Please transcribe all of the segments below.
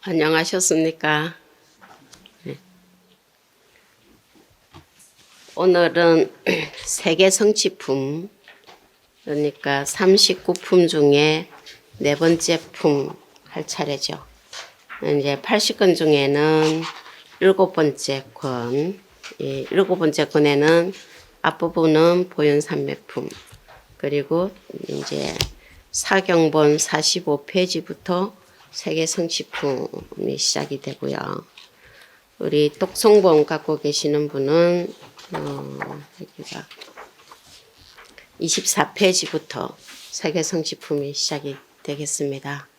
안녕하셨습니까? 네. 오늘은 세계 성취품, 그러니까 39품 중에 네 번째 품 할 차례죠. 이제 80권 중에는 일곱 번째 권, 일곱 번째 권에는 앞부분은 보현산매품, 그리고 이제 사경본 45페이지부터 세계 성취품이 시작이 되고요. 우리 독송본 갖고 계시는 분은 여기가 24페이지부터 세계 성취품이 시작이 되겠습니다.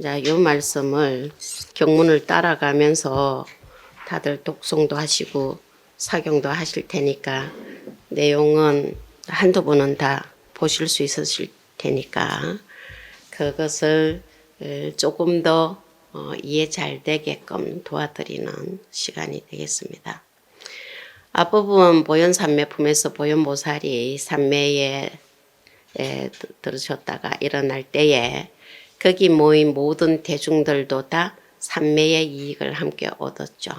자, 이 말씀을 경문을 따라가면서 다들 독송도 하시고 사경도 하실 테니까 내용은 한두 번은 다 보실 수 있으실 테니까 그것을 조금 더 이해 잘 되게끔 도와드리는 시간이 되겠습니다. 앞부분 보현산매품에서 보현보살이 산매에 들으셨다가 일어날 때에 거기 모인 모든 대중들도 다 산매의 이익을 함께 얻었죠.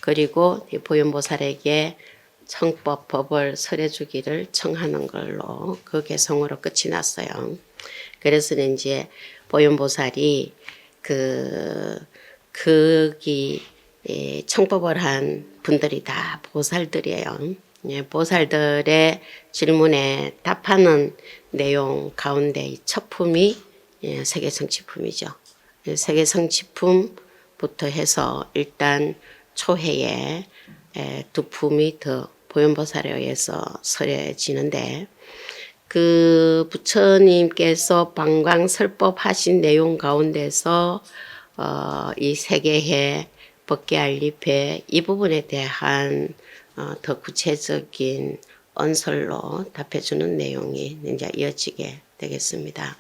그리고 보현보살에게 청법, 법을 설해주기를 청하는 걸로 그 개성으로 끝이 났어요. 그래서 이제 보현보살이 거기 청법을 한 분들이 다 보살들이에요. 보살들의 질문에 답하는 내용 가운데 첫 품이 세계 성취품이죠. 세계 성취품부터 해서 일단 초회에 두 품이 더 보현보살에 의해서 설해지는데 그 부처님께서 방광설법 하신 내용 가운데서 이 세계회, 법계알립회 이 부분에 대한 더 구체적인 언설로 답해주는 내용이 이제 이어지게 되겠습니다.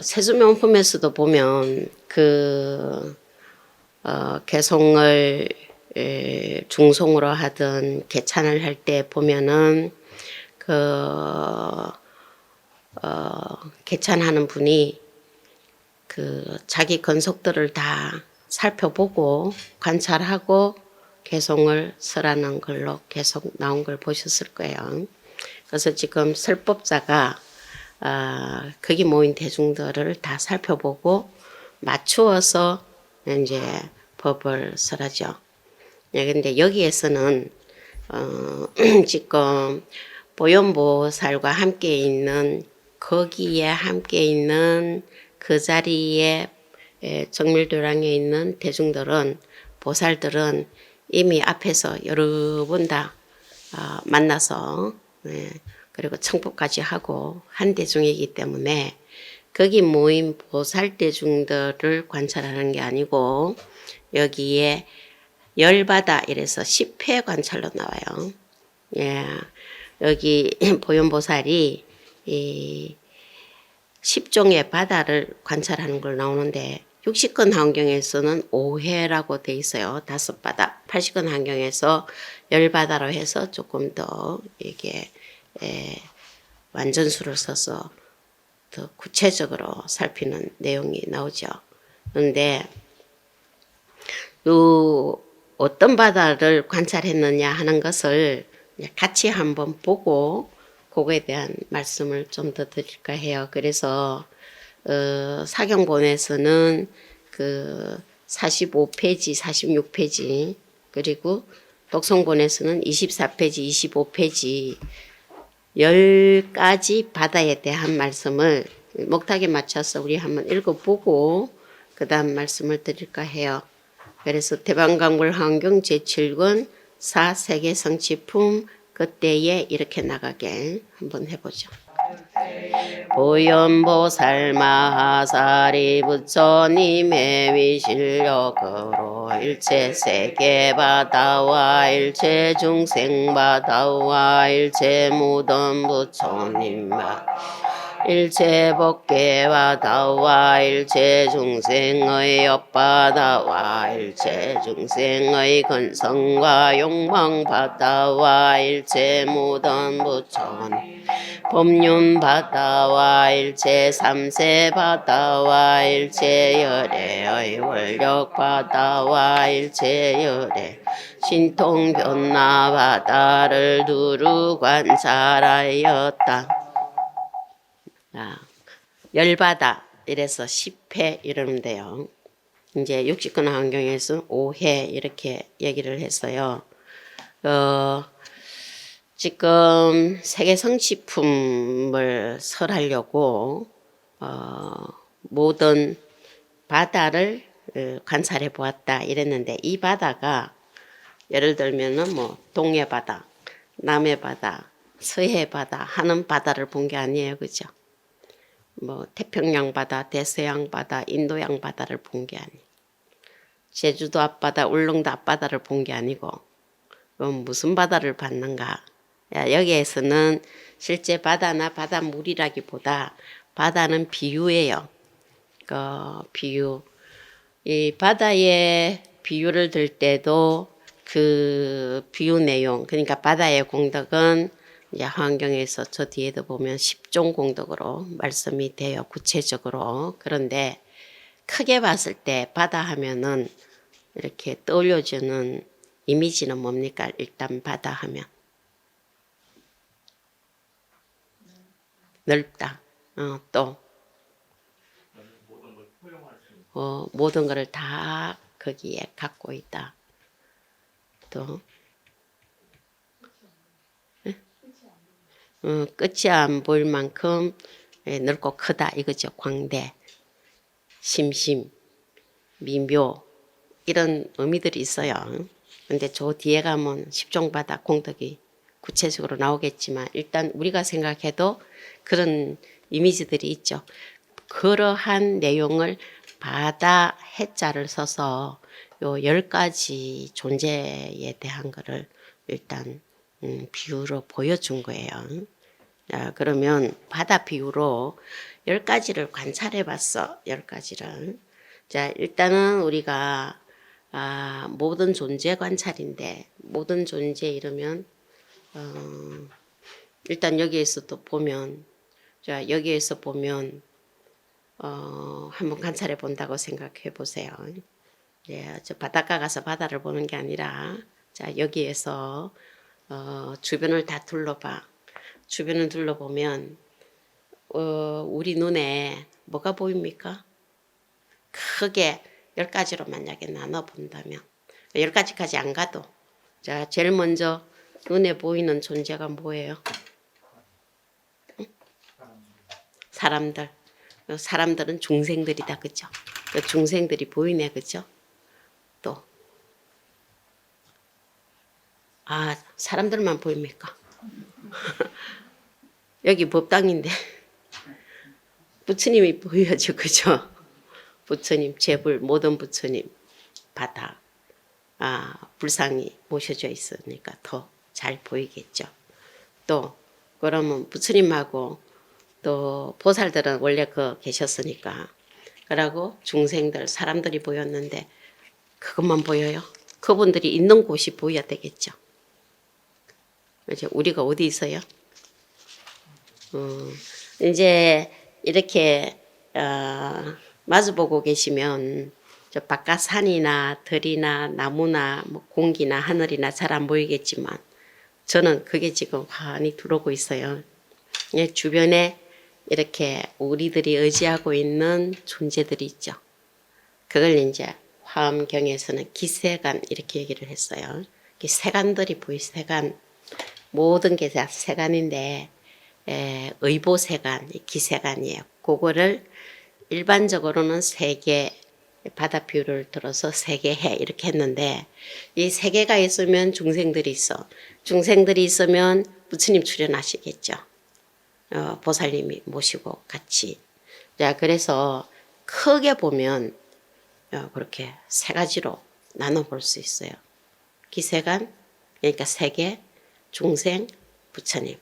세수명품에서도 보면 개송을 중송으로 하든 개찬을 할 때 보면은 개찬하는 분이 자기 건속들을 다 살펴보고 관찰하고 개송을 설하는 걸로 계속 나온 걸 보셨을 거예요. 그래서 지금 설법자가 거기 모인 대중들을 다 살펴보고 맞추어서 이제 법을 설하죠. 근데 여기에서는 지금 보현보살과 함께 있는 거기에 함께 있는 그 자리에 정밀도량에 있는 대중들은 보살들은 이미 앞에서 여러 번 다 만나서 그리고 청법까지 하고 한 대중이기 때문에 거기 모인 보살 대중들을 관찰하는 게 아니고 여기에 열받아 이래서 10회 관찰로 나와요. 여기 보현보살이 이 10종의 바다를 관찰하는 걸 나오는데 60권 환경에서는 5회라고 돼 있어요. 5바다. 80권 환경에서 10바다로 해서 조금 더 이게 완전수를 써서 더 구체적으로 살피는 내용이 나오죠. 그런데 어떤 바다를 관찰했느냐 하는 것을 같이 한번 보고 그거에 대한 말씀을 좀 더 드릴까 해요. 그래서 사경본에서는 45페이지, 46페이지 그리고 독송본에서는 24페이지, 25페이지 10가지 바다에 대한 말씀을 목탁에 맞춰서 우리 한번 읽어보고 그 다음 말씀을 드릴까 해요. 그래서 대방강불환경 제7권 4세계 성취품 그때에 이렇게 나가게 한번 해보죠. 보현보살 마하사리 부처님의 위실력으로 일체 세계바다와 일체 중생바다와 일체 무덤 부처님과 일체 법계 바다와 일체 중생의 옆바다와 일체 중생의 근성과 욕망 바다와 일체 모든 부처는 법륜 바다와 일체 삼세 바다와 일체 열애의 원력 바다와 일체 열애 신통 변화 바다를 두루 관찰하였다. 열바다 이래서 10회 이러는데요. 이제 60권 환경에서 5회 이렇게 얘기를 했어요. 지금 세계 성취품을 설하려고 모든 바다를 관찰해 보았다 이랬는데, 이 바다가 예를 들면은 뭐 동해 바다, 남해 바다, 서해 바다 하는 바다를 본 게 아니에요, 그죠? 뭐 태평양 바다, 대서양 바다, 인도양 바다를 본 게 아니에요. 제주도 앞바다, 울릉도 앞바다를 본 게 아니고, 그럼 무슨 바다를 봤는가? 여기에서는 실제 바다나 바닷물이라기보다 바다는 비유예요. 비유. 이 바다의 비유를 들 때도 그 비유 내용, 그러니까 바다의 공덕은 이제 환경에서 저 뒤에도 보면 10종 공덕으로 말씀이 돼요, 구체적으로. 그런데 크게 봤을 때 바다 하면은 이렇게 떠올려주는 이미지는 뭡니까? 일단 바다 하면 넓다. 또 모든 것을 다 거기에 갖고 있다. 또 끝이 안 보일 만큼 넓고 크다 이거죠. 광대, 심심, 미묘 이런 의미들이 있어요. 근데 저 뒤에 가면 십종바다 공덕이 구체적으로 나오겠지만, 일단 우리가 생각해도 그런 이미지들이 있죠. 그러한 내용을 바다 해자를 써서 요 10가지 존재에 대한 거를 일단 비유로 보여준 거예요. 그러면 바다 비유로 10가지를 관찰해 봤어. 10가지를. 자, 일단은 우리가 모든 존재 관찰인데, 모든 존재 이러면 일단 여기에서 또 보면, 자, 여기에서 보면 한번 관찰해 본다고 생각해 보세요. 예, 저 바닷가 가서 바다를 보는 게 아니라, 자, 여기에서 주변을 다 둘러봐. 주변을 둘러보면 우리 눈에 뭐가 보입니까? 크게 10가지로 만약에 나눠 본다면, 10가지까지 안 가도, 자, 제일 먼저 눈에 보이는 존재가 뭐예요? 사람들. 사람들은 중생들이다, 그죠? 중생들이 보이네, 그죠? 또 사람들만 보입니까? 여기 법당인데 부처님이 보여죠, 그죠? 부처님, 제불, 모든 부처님, 바다, 불상이 모셔져 있으니까 더 잘 보이겠죠. 또 그러면 부처님하고 또 보살들은 원래 계셨으니까, 그러고 중생들, 사람들이 보였는데 그것만 보여요? 그분들이 있는 곳이 보여야 되겠죠. 이제 우리가 어디 있어요? 이제 이렇게 마주보고 계시면 저 바깥 산이나 들이나 나무나 뭐 공기나 하늘이나 잘 안 보이겠지만, 저는 그게 지금 환히 들어오고 있어요. 주변에 이렇게 우리들이 의지하고 있는 존재들이 있죠. 그걸 이제 화엄경에서는 기세간 이렇게 얘기를 했어요. 세간들이 보이, 세간. 모든 게 다 세간인데 의보세간, 기세간이에요. 그거를 일반적으로는 세계, 바다 비유를 들어서 세계해 이렇게 했는데, 이 세계가 있으면 중생들이 있어. 중생들이 있으면 부처님 출연하시겠죠. 보살님이 모시고 같이. 자, 그래서 크게 보면 그렇게 3가지로 나눠 볼 수 있어요. 기세간, 그러니까 세계, 중생, 부처님.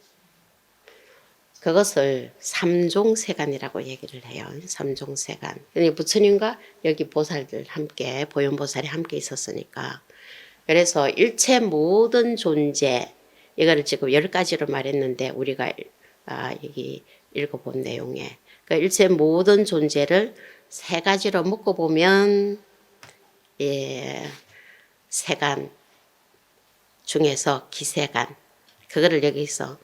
그것을 삼종세간이라고 얘기를 해요. 삼종세간. 그러니까 부처님과 여기 보살들 함께 보현보살이 함께 있었으니까. 그래서 일체 모든 존재 이거를 지금 10가지로 말했는데 우리가 여기 읽어본 내용에 그러니까 일체 모든 존재를 3가지로 묶어보면 세간 중에서 기세간 그거를 여기서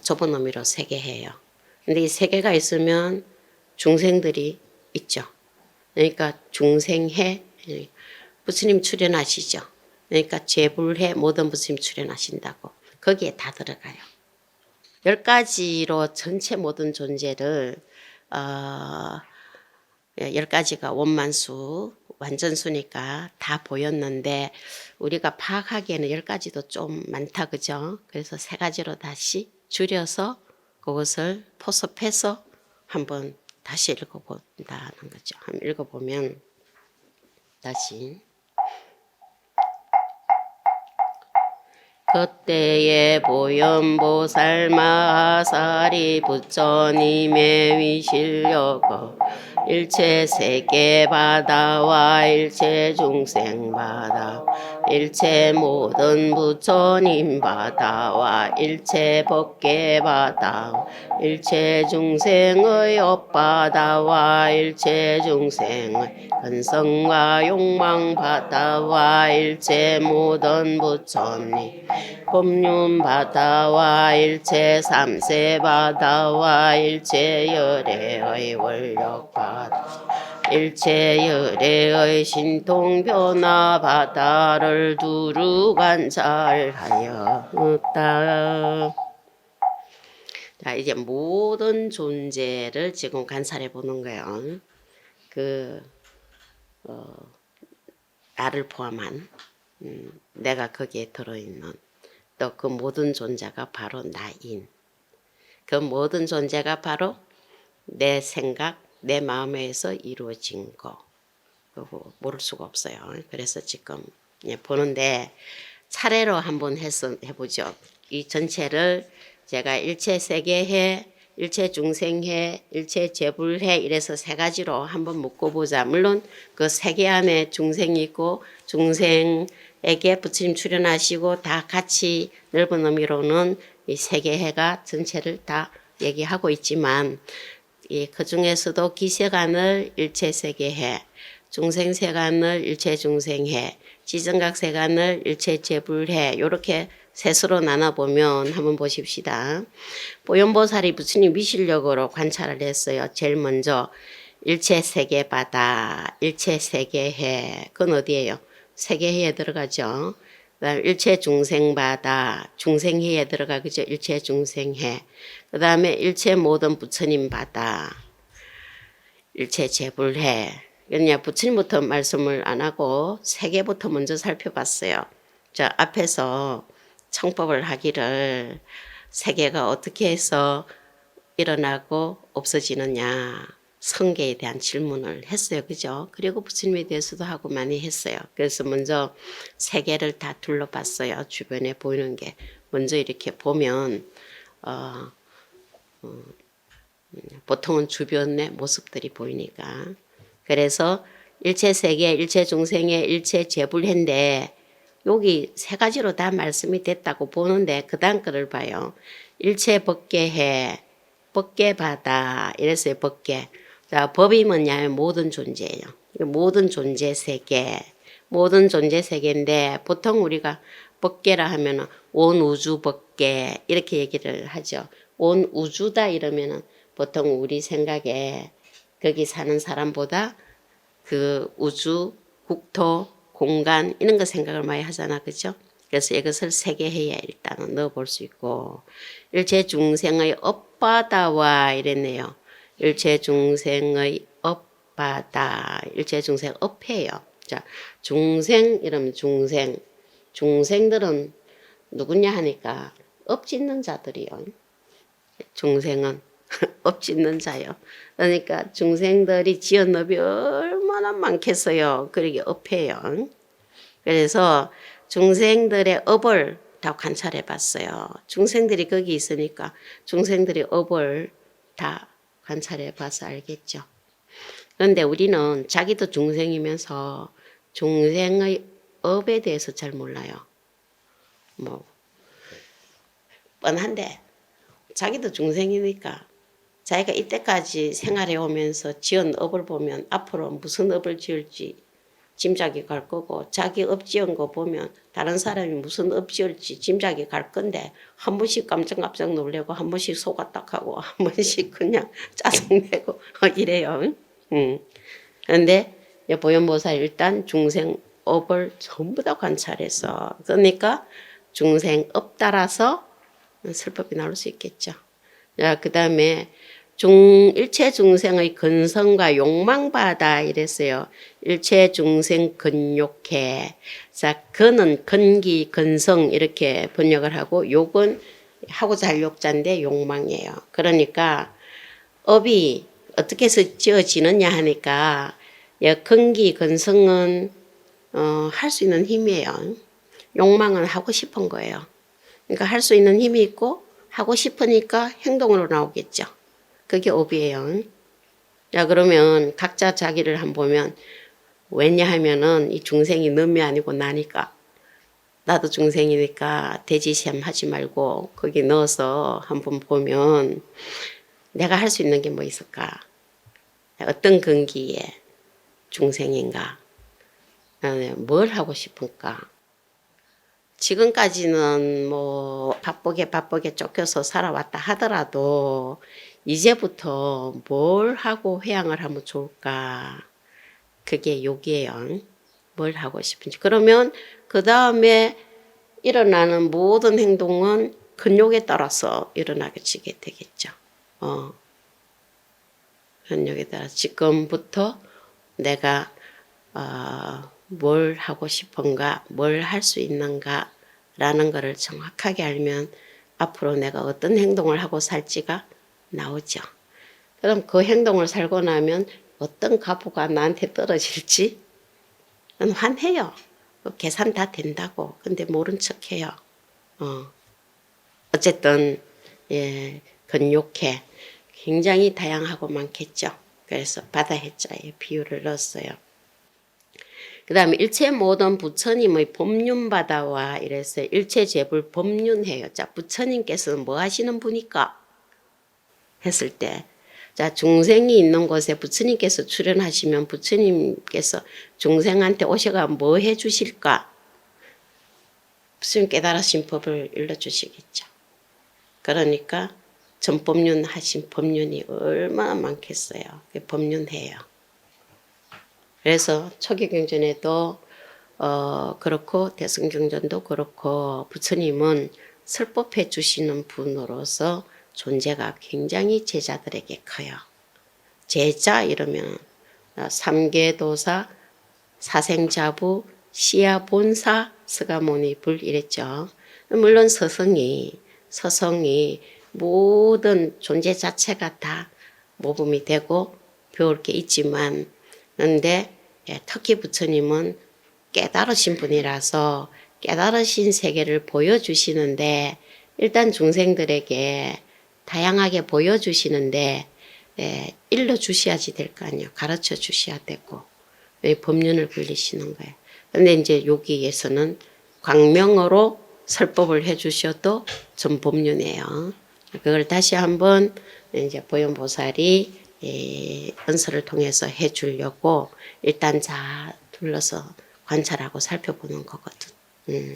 좁은 의미로 3개 해요. 근데 이 3개가 있으면 중생들이 있죠. 그러니까 중생해 부처님 출연하시죠. 그러니까 제불해 모든 부처님 출연하신다고 거기에 다 들어가요. 10가지로 전체 모든 존재를 10가지가 원만수 완전수니까 다 보였는데 우리가 파악하기에는 10가지도 좀 많다 그죠? 그래서 3가지로 다시 줄여서 그것을 포섭해서 한번 다시 읽어본다는 거죠. 한번 읽어보면 다시 그때에 보현보살 마하사리 부처님의 위실력어 일체 세계바다와 일체 중생바다 일체 모든 부처님 바다와 일체 법계바다 일체 중생의 업바다와 일체 중생의 근성과 욕망바다와 일체 모든 부처님 법륜바다와 일체 삼세바다와 일체 열애의 원력바다 일체 열애의 신통변화바다를 두루 관찰하였다. 자, 이제 모든 존재를 지금 관찰해 보는 거예요. 나를 포함한 내가 거기에 들어있는 또 그 모든 존재가 바로 나인. 그 모든 존재가 바로 내 생각, 내 마음에서 이루어진 거. 그거 모를 수가 없어요. 그래서 지금 보는데 차례로 한번 해보죠. 이 전체를 제가 일체 세계해, 일체 중생해, 일체 제불해 이래서 3가지로 한번 묶어보자. 물론 그 세계 안에 중생이 있고 중생에게 부처님 출연하시고 다 같이 넓은 의미로는 이 세계해가 전체를 다 얘기하고 있지만 그 중에서도 기세간을 일체 세계해, 중생세간을 일체 중생해, 지정각세간을 일체 제불해 이렇게 셋으로 나눠보면 한번 보십시다. 보현보살이 부처님 위실력으로 관찰을 했어요. 제일 먼저 일체 세계바다, 일체 세계해 그건 어디예요? 세계해에 들어가죠. 그다음 일체 중생바다, 중생해에 들어가죠. 일체 중생해. 그 다음에 일체 모든 부처님 바다, 일체 제불해. 그냥 부처님부터 말씀을 안 하고 세계부터 먼저 살펴봤어요. 자, 앞에서 청법을 하기를 세계가 어떻게 해서 일어나고 없어지느냐 성계에 대한 질문을 했어요. 그죠? 그리고 부처님에 대해서도 하고 많이 했어요. 그래서 먼저 세계를 다 둘러봤어요. 주변에 보이는 게 먼저 이렇게 보면 보통은 주변의 모습들이 보이니까 그래서 일체 세계, 일체 중생의 일체 제불해인데 여기 3가지로 다 말씀이 됐다고 보는데 그 다음 거를 봐요. 일체 법계해, 법계바다 이랬어요. 법계. 자, 법이 뭐냐면 모든 존재예요. 모든 존재 세계, 모든 존재 세계인데 보통 우리가 법계라 하면 온 우주 법계 이렇게 얘기를 하죠. 온 우주다 이러면은 보통 우리 생각에 거기 사는 사람보다 그 우주, 국토, 공간 이런 거 생각을 많이 하잖아. 그죠? 그래서 이것을 세계해야 일단은 넣어볼 수 있고 일체 중생의 업바다와 이랬네요. 일체 중생의 업바다, 일체 중생 업해요. 자, 중생 이러면 중생들은 누구냐 하니까 업 짓는 자들이요. 중생은 업 짓는 자요. 그러니까 중생들이 지은 업이 얼마나 많겠어요. 그러게 업해요. 그래서 중생들의 업을 다 관찰해 봤어요. 중생들이 거기 있으니까 중생들이 업을 다 관찰해 봐서 알겠죠. 그런데 우리는 자기도 중생이면서 중생의 업에 대해서 잘 몰라요. 뭐 뻔한데 자기도 중생이니까 자기가 이때까지 생활해 오면서 지은 업을 보면 앞으로 무슨 업을 지을지 짐작이 갈 거고, 자기 업 지은 거 보면 다른 사람이 무슨 업 지을지 짐작이 갈 건데 한 번씩 깜짝깜짝 놀래고 한 번씩 속았다하고 한 번씩 그냥 짜증내고 이래요. 그런데 보현보살 일단 중생 업을 전부 다 관찰해서, 그러니까 중생 업 따라서 설법이 나올 수 있겠죠. 자, 그 다음에 일체 중생의 근성과 욕망바다 이랬어요. 일체 중생 근욕해. 자, 근은 근기, 근성 이렇게 번역을 하고, 욕은 하고자 할 욕자인데 욕망이에요. 그러니까 업이 어떻게 해서 지어지느냐 하니까 근기, 근성은 할 수 있는 힘이에요. 욕망은 하고 싶은 거예요. 그러니까 할 수 있는 힘이 있고 하고 싶으니까 행동으로 나오겠죠. 그게 업이에요. 자, 그러면 각자 자기를 한번 보면, 왜냐하면은 이 중생이 놈이 아니고 나니까, 나도 중생이니까 돼지셈 하지 말고 거기 넣어서 한번 보면 내가 할 수 있는 게 뭐 있을까? 어떤 근기에 중생인가? 뭘 하고 싶을까? 지금까지는 뭐 바쁘게 쫓겨서 살아왔다 하더라도 이제부터 뭘 하고 회양을 하면 좋을까? 그게 욕이에요. 뭘 하고 싶은지. 그러면 그 다음에 일어나는 모든 행동은 근욕에 따라서 일어나게 되겠죠. 근욕에 따라 지금부터 내가 뭘 하고 싶은가, 뭘 할 수 있는가 라는 것을 정확하게 알면 앞으로 내가 어떤 행동을 하고 살지가 나오죠. 그럼 그 행동을 살고 나면 어떤 가부가 나한테 떨어질지 환해요. 계산 다 된다고. 근데 모른 척해요. 어쨌든 근욕해. 굉장히 다양하고 많겠죠. 그래서 바다해자에 비유를 넣었어요. 그 다음에 일체 모든 부처님의 법륜바다와 이래서 일체 제불 법륜해요. 자, 부처님께서는 뭐 하시는 분일까? 했을 때, 자, 중생이 있는 곳에 부처님께서 출연하시면 부처님께서 중생한테 오셔가 뭐 해주실까? 부처님 깨달으신 법을 일러주시겠죠. 그러니까 전법륜 하신 법륜이 얼마나 많겠어요. 법륜해요. 그래서 초기경전에도 그렇고 대승경전도 그렇고 부처님은 설법해 주시는 분으로서 존재가 굉장히 제자들에게 커요. 제자 이러면 삼계도사, 사생자부, 시야본사, 스가모니불 이랬죠. 물론 서성이 모든 존재 자체가 다 모범이 되고 배울 게 있지만, 그런데 특히 부처님은 깨달으신 분이라서 깨달으신 세계를 보여주시는데, 일단 중생들에게 다양하게 보여주시는데 일러주셔야지 될 거 아니에요. 가르쳐 주셔야 되고 법륜을 굴리시는 거예요. 그런데 이제 여기에서는 광명으로 설법을 해주셔도 전법륜이에요. 그걸 다시 한번 이제 보현보살이 언서를 통해서 해주려고 일단 자 둘러서 관찰하고 살펴보는 거거든.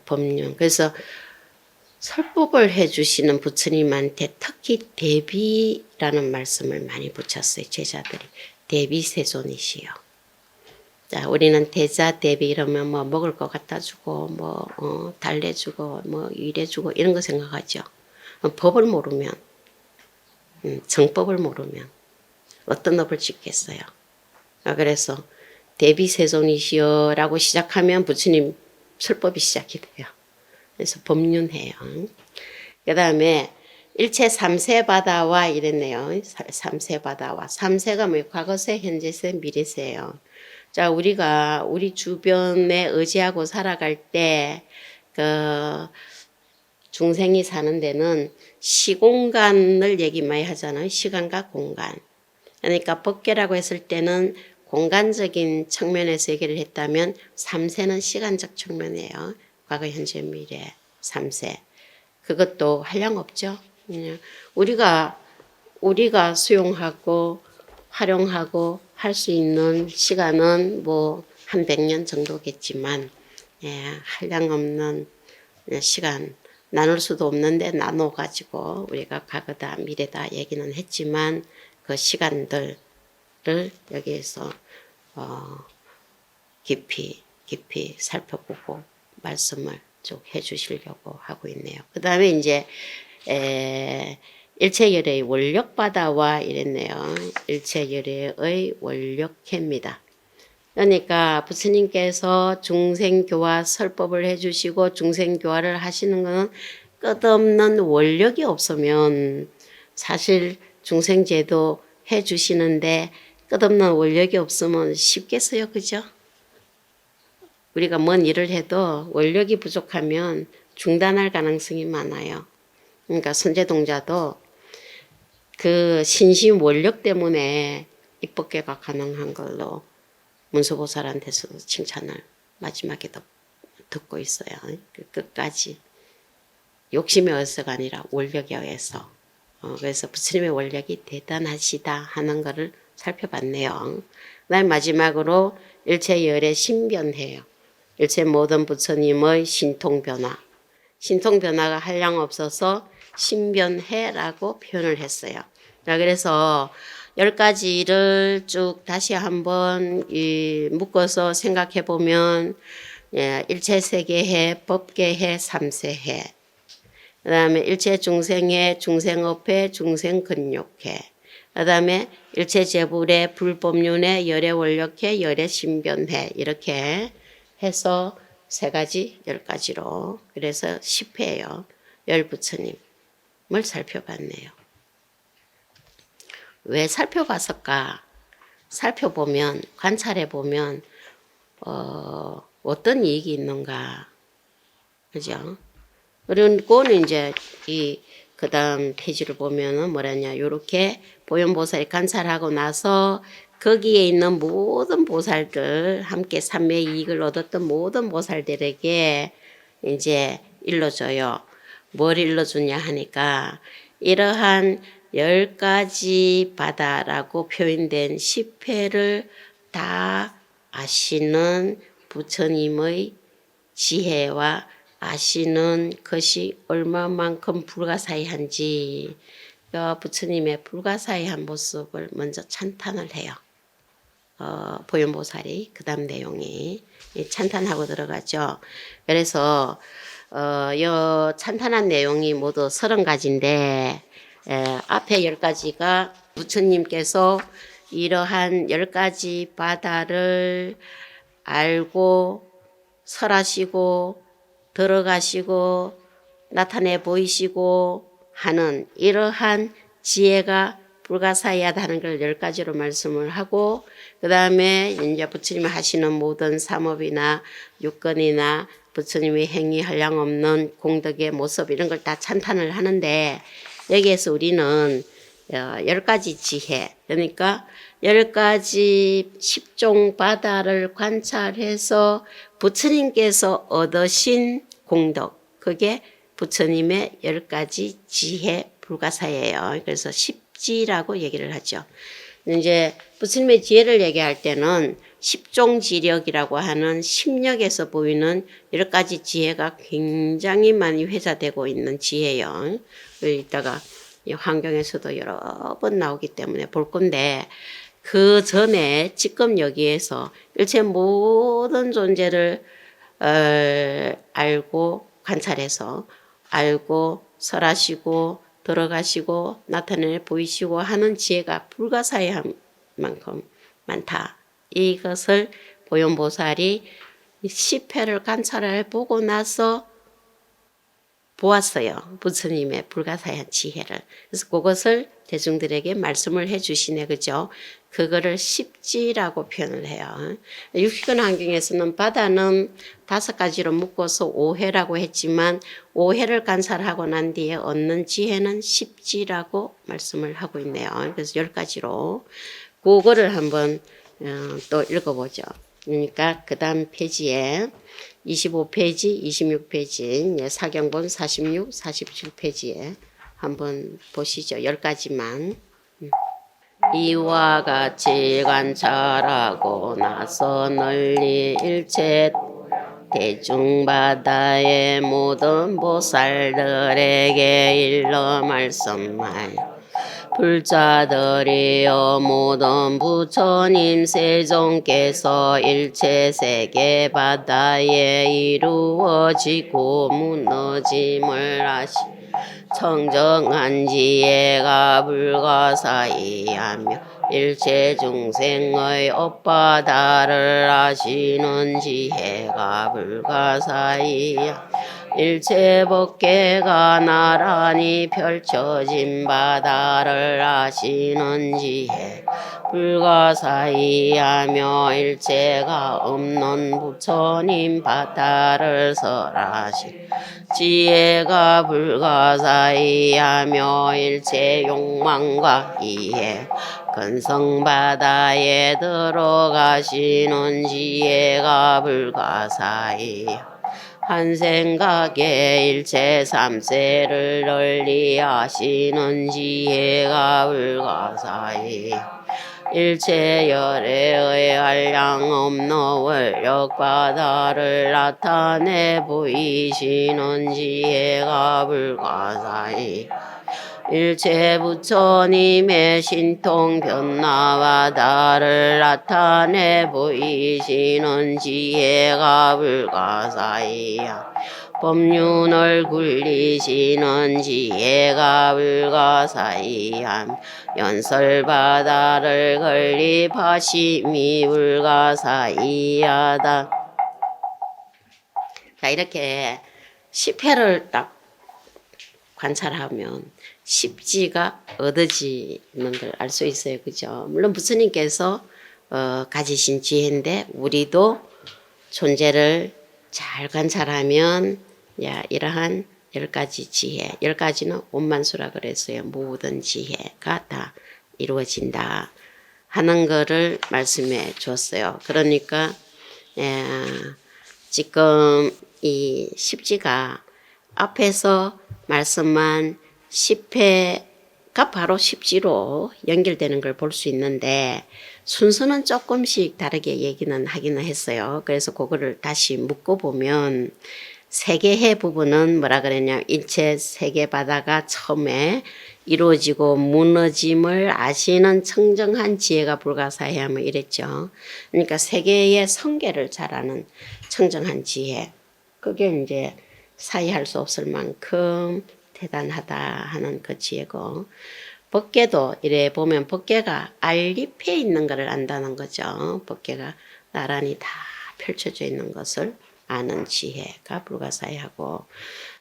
법륜. 그래서 설법을 해주시는 부처님한테 특히 대비라는 말씀을 많이 붙였어요. 제자들이. 대비세존이시여. 자, 우리는 대자 대비 이러면 뭐 먹을 거 갖다 주고 뭐 달래주고 뭐 일해주고 이런 거 생각하죠. 법을 모르면, 정법을 모르면 어떤 업을 짓겠어요. 그래서 대비세존이시여라고 시작하면 부처님 설법이 시작이 돼요. 그래서 법륜해요. 그 다음에 일체 삼세바다와 이랬네요. 삼세바다와. 삼세가 뭐예요? 과거세, 현재세, 미래세예요. 자, 우리가 우리 주변에 의지하고 살아갈 때 그 중생이 사는 데는 시공간을 얘기 많이 하잖아요. 시간과 공간. 그러니까 법계라고 했을 때는 공간적인 측면에서 얘기를 했다면 3세는 시간적 측면이에요. 과거, 현재, 미래 3세. 그것도 한량없죠. 우리가 수용하고 활용하고 할 수 있는 시간은 뭐 한 100년 정도겠지만 한량없는 시간 나눌 수도 없는데 나눠가지고 우리가 과거다 미래다 얘기는 했지만 그 시간들을 여기에서 깊이 살펴보고 말씀을 쭉 해주시려고 하고 있네요. 그 다음에 이제 일체열의 원력바다와 이랬네요. 일체열의 원력해입니다. 그러니까 부처님께서 중생교화 설법을 해주시고 중생교화를 하시는 것은 끝없는 원력이 없으면 사실 중생제도 해주시는데 끝없는 원력이 없으면 쉽겠어요. 그죠? 우리가 뭔 일을 해도 원력이 부족하면 중단할 가능성이 많아요. 그러니까 선제동자도 그 신심 원력 때문에 입법계가 가능한 걸로 문수보살한테서도 칭찬을 마지막에 듣고 있어요. 끝까지 욕심에 의해서가 아니라 원력에 의해서. 그래서 부처님의 원력이 대단하시다 하는 것을 살펴봤네요. 그다음 마지막으로 일체열의 신변해요. 일체 모든 부처님의 신통변화. 신통변화가 한량 없어서 신변해라고 표현을 했어요. 자, 그래서 10가지를 쭉 다시 한번 묶어서 생각해 보면 일체세계해, 법계해, 삼세해, 그 다음에 일체중생해, 중생업해, 중생근육해, 그 다음에 일체재불해, 불법륜해, 열애원력해, 열애신변해 이렇게 해서 3가지, 10가지로 그래서 10회예요. 열부처님을 살펴봤네요. 왜 살펴봤을까? 살펴보면 관찰해보면 어떤 이익이 있는가? 그죠? 그리고 이제 그 다음 페이지를 보면은 뭐라냐, 요렇게 보현보살이 관찰하고 나서 거기에 있는 모든 보살들, 함께 삼매의 이익을 얻었던 모든 보살들에게 이제 일러줘요. 뭘 일러주냐 하니까 이러한 10가지 바다라고 표현된 10회를 다 아시는 부처님의 지혜와 아시는 것이 얼마만큼 불가사의한지 부처님의 불가사의한 모습을 먼저 찬탄을 해요. 보현보살이 그 다음 내용이 찬탄하고 들어가죠. 그래서 이 찬탄한 내용이 모두 30가지인데 앞에 10가지가 부처님께서 이러한 10가지 바다를 알고 설하시고 들어가시고 나타내 보이시고 하는 이러한 지혜가 불가사의하다는 걸 10가지로 말씀을 하고 그 다음에 이제 부처님이 하시는 모든 삼업이나 육건이나 부처님이 행위 한량없는 공덕의 모습 이런 걸 다 찬탄을 하는데 여기에서 우리는 10가지 지혜 그러니까 10가지 10종 바다를 관찰해서 부처님께서 얻으신 공덕 그게 부처님의 10가지 지혜 불가사예요. 그래서 십지라고 얘기를 하죠. 이제 부처님의 지혜를 얘기할 때는 십종지력이라고 하는 십력에서 보이는 10가지 지혜가 굉장히 많이 회자되고 있는 지혜예요. 이따가 환경에서도 여러 번 나오기 때문에 볼 건데 그 전에 지금 여기에서 일체 모든 존재를 알고 관찰해서 알고 설하시고 들어가시고 나타내 보이시고 하는 지혜가 불가사의한 만큼 많다. 이것을 보현보살이 10회를 관찰해 보고 나서 보았어요. 부처님의 불가사의한 지혜를. 그래서 그것을 대중들에게 말씀을 해 주시네. 그죠? 그거를 십지라고 표현을 해요. 육식근 환경에서는 바다는 5가지로 묶어서 오해라고 했지만 오해를 관찰하고 난 뒤에 얻는 지혜는 십지라고 말씀을 하고 있네요. 그래서 10가지로 그거를 한번 또 읽어보죠. 그러니까 그 다음 페이지에 25페이지, 26페이지, 사경본 46, 47페이지에 한번 보시죠. 10가지만. 이와 같이 관찰하고 나서 널리 일체 대중바다의 모든 보살들에게 일러 말씀하여 불자들이여 모든 부처님 세종께서 일체 세계 바다에 이루어지고 무너짐을 하시 청정한 지혜가 불가사의하며 일체 중생의 업바다를 아시는 지혜가 불가사의야 일체 법계가 나란히 펼쳐진 바다를 아시는 지혜 불가사의하며 일체가 없는 부처님 바다를 설하시 지혜가 불가사의하며 일체 욕망과 이해 근성바다에 들어가시는 지혜가 불가사의하며 한 생각에 일체 삼세를 널리 하시는 지혜가 불가사의 일체 열애의 한량없는 원력바다를 나타내 보이시는 지혜가 불가사의 일체 부처님의 신통 변화바다를 나타내 보이시는 지혜가 불가사의야 법륜을 굴리시는 지혜가 불가사의함 연설바다를 건립하심이 불가사의하다. 자, 이렇게 10회를 딱 관찰하면 십지가 얻어지는 걸 알 수 있어요. 그죠? 물론 부처님께서 가지신 지혜인데 우리도 존재를 잘 관찰하면 야, 이러한 10가지 지혜, 10가지는 온만수라 그랬어요. 모든 지혜가 다 이루어진다 하는 거를 말씀해 주었어요. 그러니까 지금 이 십지가 앞에서 말씀한 10회가 바로 십지로 연결되는 걸 볼 수 있는데 순서는 조금씩 다르게 얘기는 하기는 했어요. 그래서 그거를 다시 묶어보면 세계해 부분은 뭐라 그랬냐 일체 세계 바다가 처음에 이루어지고 무너짐을 아시는 청정한 지혜가 불가사의하며 이랬죠. 그러니까 세계의 성계를 잘 아는 청정한 지혜 그게 이제 사이할 수 없을 만큼 대단하다 하는 그 지혜고 법계도 이래 보면 법계가 알잎에 있는 것을 안다는 거죠. 법계가 나란히 다 펼쳐져 있는 것을 아는 지혜가 불가사의하고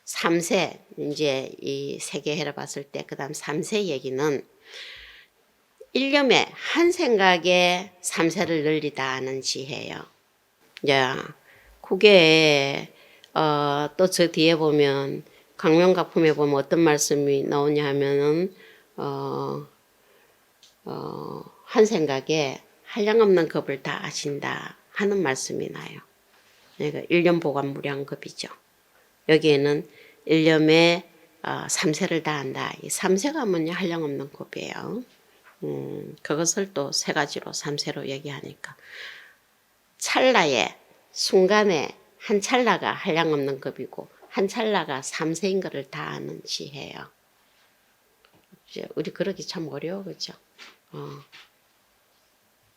3세 이제 이 세계해를 봤을 때 그 다음 3세 얘기는 일념에 한 생각에 3세를 널리다 아는 지혜예요. 야, 그게 또 저 뒤에 보면 강명각품에 보면 어떤 말씀이 나오냐 하면은 한 생각에 한량없는 겁을 다 아신다 하는 말씀이 나요. 그러니까 일념보관무량겁이죠. 여기에는 일념에 3세를 다 안다. 이 3세가 뭐냐 한량없는 겁이에요. 그것을 또 3가지로 3세로 얘기하니까 찰나에 순간에 한 찰나가 한량없는 겁이고 한 찰나가 3세인 것을 다 아는 지혜예요. 우리 그러기 참 어려워, 그죠?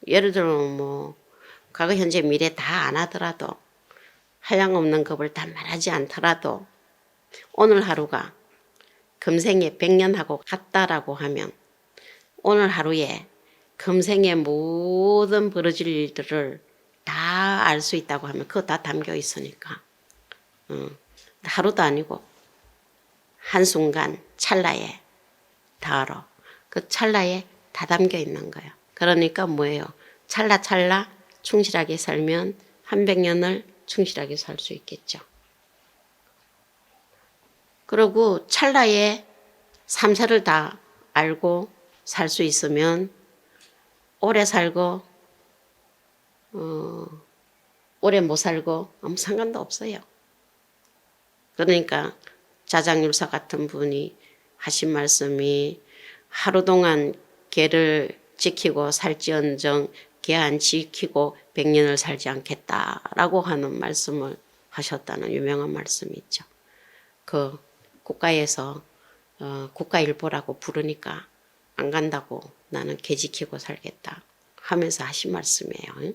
예를 들면 뭐 과거, 현재, 미래 다 안 하더라도 한량없는 겁을 다 말하지 않더라도 오늘 하루가 금생에 100년하고 같다라고 하면 오늘 하루에 금생의 모든 벌어질 일들을 다 알 수 있다고 하면 그거 다 담겨 있으니까 하루도 아니고 한순간 찰나에 다하러 그 찰나에 다 담겨 있는 거예요. 그러니까 뭐예요? 찰나 충실하게 살면 한 100년을 충실하게 살 수 있겠죠. 그리고 찰나에 삼세를 다 알고 살 수 있으면 오래 살고 오래 못 살고 아무 상관도 없어요. 그러니까 자장율사 같은 분이 하신 말씀이 하루 동안 개를 지키고 살지언정 개 안 지키고 100년을 살지 않겠다라고 하는 말씀을 하셨다는 유명한 말씀이 있죠. 그 국가에서 국가일보라고 부르니까 안 간다고 나는 개 지키고 살겠다 하면서 하신 말씀이에요.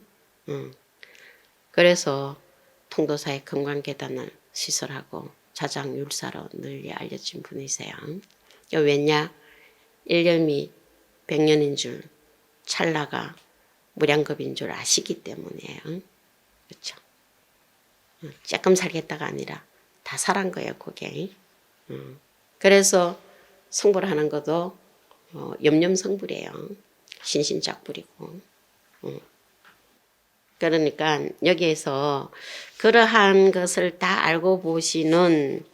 그래서 통도사의 금강계단을 시설하고 자장율사로 널리 알려진 분이세요. 왜냐? 1년이 100년인 줄 찰나가 무량겁인 줄 아시기 때문이에요. 그렇죠? 조금 살겠다가 아니라 다 살한 거예요, 그게. 그래서 성불 하는 것도 염염성불이에요. 신신짝불이고. 그러니까 여기에서 그러한 것을 다 알고 보시는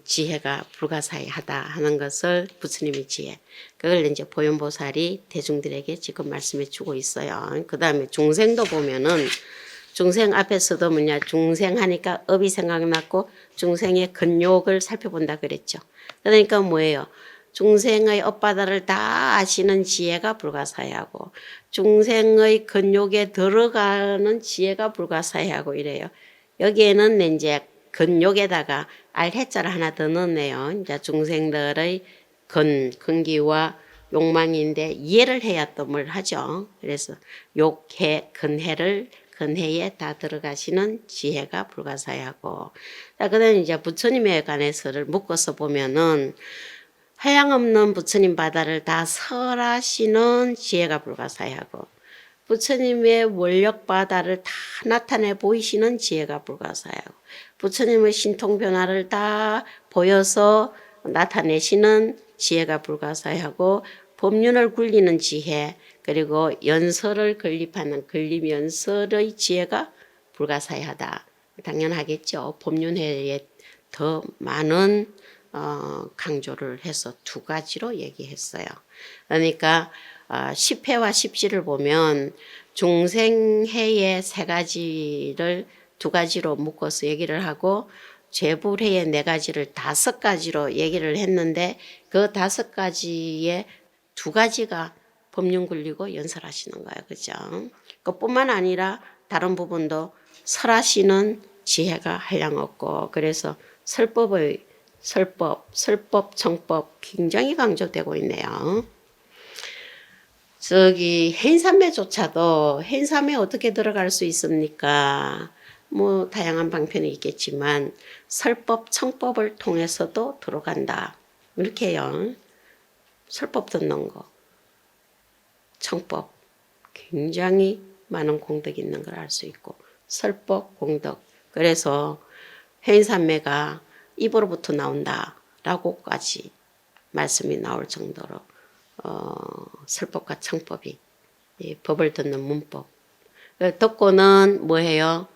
지혜가 불가사의하다 하는 것을 부처님의 지혜, 그걸 이제 보현보살이 대중들에게 지금 말씀해 주고 있어요. 그 다음에 중생도 보면은 중생 앞에서도 뭐냐, 중생 하니까 업이 생각났고 중생의 근욕을 살펴본다 그랬죠. 그러니까 뭐예요? 중생의 업바다를 다 아시는 지혜가 불가사의하고 중생의 근욕에 들어가는 지혜가 불가사의하고 이래요. 여기에는 이제 근욕에다가 알해자를 하나 더 넣었네요. 이제 중생들의 근기와 욕망인데 이해를 해야 또 뭘 하죠. 그래서 욕해, 근해에 다 들어가시는 지혜가 불가사의하고. 자, 그다음 이제 부처님에 관해서를 묶어서 보면은 한량없는 부처님 바다를 다 설하시는 지혜가 불가사의하고 부처님의 원력 바다를 다 나타내 보이시는 지혜가 불가사의하고 부처님의 신통 변화를 다 보여서 나타내시는 지혜가 불가사의하고 법륜을 굴리는 지혜 그리고 연설을 건립하는 건립연설의 지혜가 불가사의하다. 당연하겠죠. 법륜회에 더 많은 강조를 해서 두 가지로 얘기했어요. 그러니까 10회와 10지를 보면 중생회의 세 가지를 두 가지로 묶어서 얘기를 하고 죄불회의 네 가지를 5가지로 얘기를 했는데 그 5가지의 두 가지가 법륜 굴리고 연설하시는 거예요. 그죠? 그뿐만 아니라 다른 부분도 설하시는 지혜가 한량없고 그래서 설법, 정법 굉장히 강조되고 있네요. 저기 해인삼매조차도 해인삼매 어떻게 들어갈 수 있습니까? 뭐 다양한 방편이 있겠지만 설법, 청법을 통해서도 들어간다. 이렇게 해요. 설법 듣는 거, 청법 굉장히 많은 공덕이 있는 걸 알 수 있고 설법, 공덕. 그래서 해인삼매가 입으로부터 나온다라고까지 말씀이 나올 정도로 설법과 청법이 법을 듣는 문법. 듣고는 뭐해요?